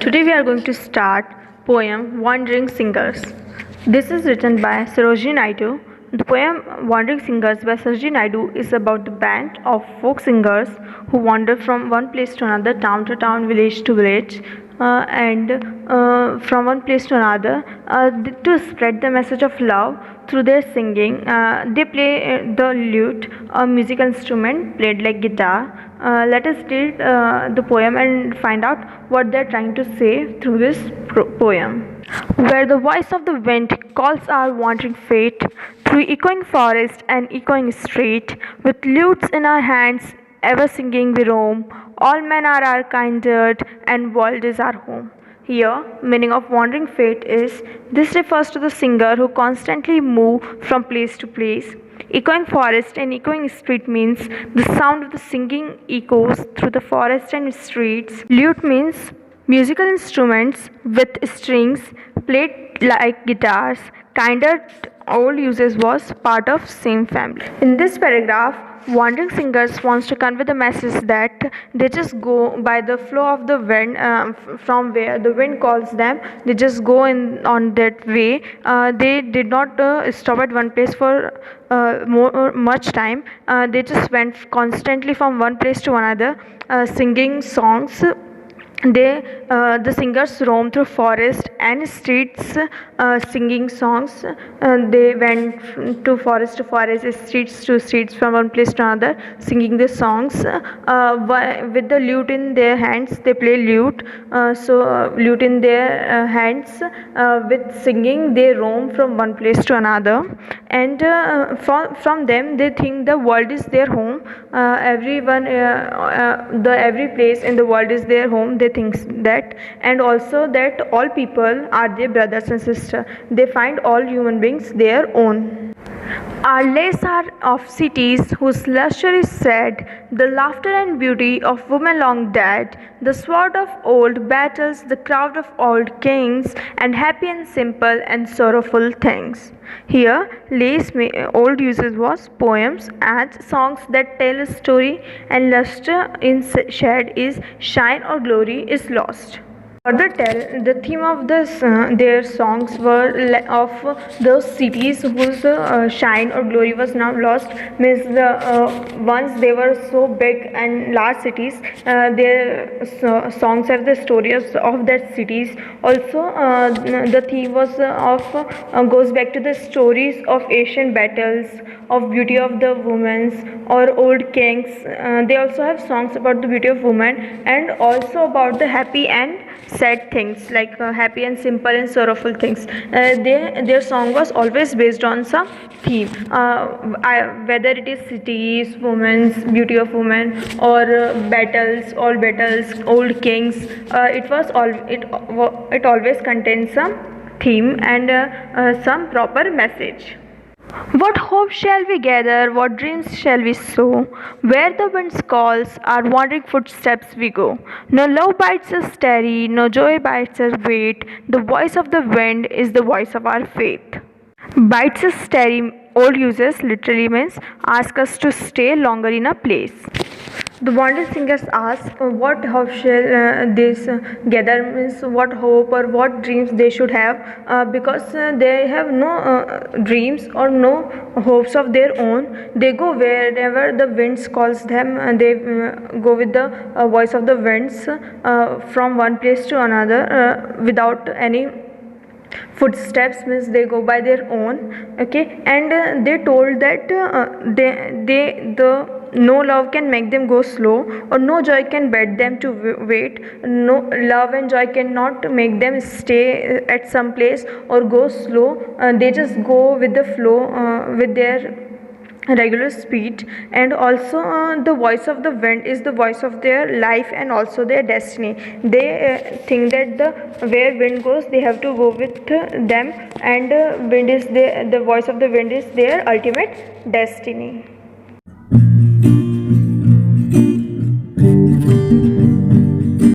Today we are going to start poem Wandering Singers. This is written by Sarojini Naidu. The poem Wandering Singers by Sarojini Naidu is about the band of folk singers who wander from one place to another, town to town, village to village, and from one place to another to spread the message of love through their singing. They play the lute, a musical instrument played like guitar. Let us read the poem and find out what they are trying to say through this poem. Where the voice of the wind calls our wandering fate through echoing forest and echoing street, with lutes in our hands, ever singing we roam. All men are our kindred, and world is our home. Here, meaning of wandering fate is this refers to the singer who constantly move from place to place. Echoing forest and echoing street means the sound of the singing echoes through the forest and streets. Lute means musical instruments with strings played like guitars. Kinder old uses was part of same family. In this paragraph, wandering singers wants to convey the message that they just go by the flow of the wind, from where the wind calls them. They just go in on that way. They did not stop at one place for much time. They just went constantly from one place to another, singing songs. The singers roam through forest and streets, singing songs. They went to forest, streets to streets, from one place to another, singing the songs. With the lute in their hands, they play lute. Lute in their hands, with singing, they roam from one place to another. And from them, they think the world is their home. Every place in the world is their home. They think that, and also that all people are their brothers and sisters. They find all human beings their own. Our lays are of cities whose luster is sad, the laughter and beauty of women long dead, the sword of old battles, the crowd of old kings, and happy and simple and sorrowful things. Here, lays old uses was poems and songs that tell a story, and luster in shed is shine or glory is lost. Further tell, the theme of their songs were of those cities whose shine or glory was now lost. Means once they were so big and large cities, their songs have the stories of that cities. Also, the theme was goes back to the stories of ancient battles, of beauty of the women or old kings. They also have songs about the beauty of women, and also about the happy and sad things, like happy and simple and sorrowful things. Their song was always based on some theme, whether it is cities, women's beauty of women, or battles, all battles, old kings. It always contains some theme and some proper message. What hope shall we gather? What dreams shall we sow? Where the wind calls, our wandering footsteps we go. No love bites us tarry, no joy bites us wait. The voice of the wind is the voice of our faith. Bites us tarry, old users literally means ask us to stay longer in a place. The wandering singers ask what hope shall this gather, means what hope or what dreams they should have, because they have no dreams or no hopes of their own. They go wherever the winds calls them, and they go with the voice of the winds from one place to another without any footsteps, means they go by their own. Okay, and they told that the no love can make them go slow, or no joy can bid them to wait. No love and joy cannot make them stay at some place or go slow. They just go with the flow, with their regular speed. And also the voice of the wind is the voice of their life and also their destiny. They think that where wind goes, they have to go with them, and wind is the voice of the wind is their ultimate destiny.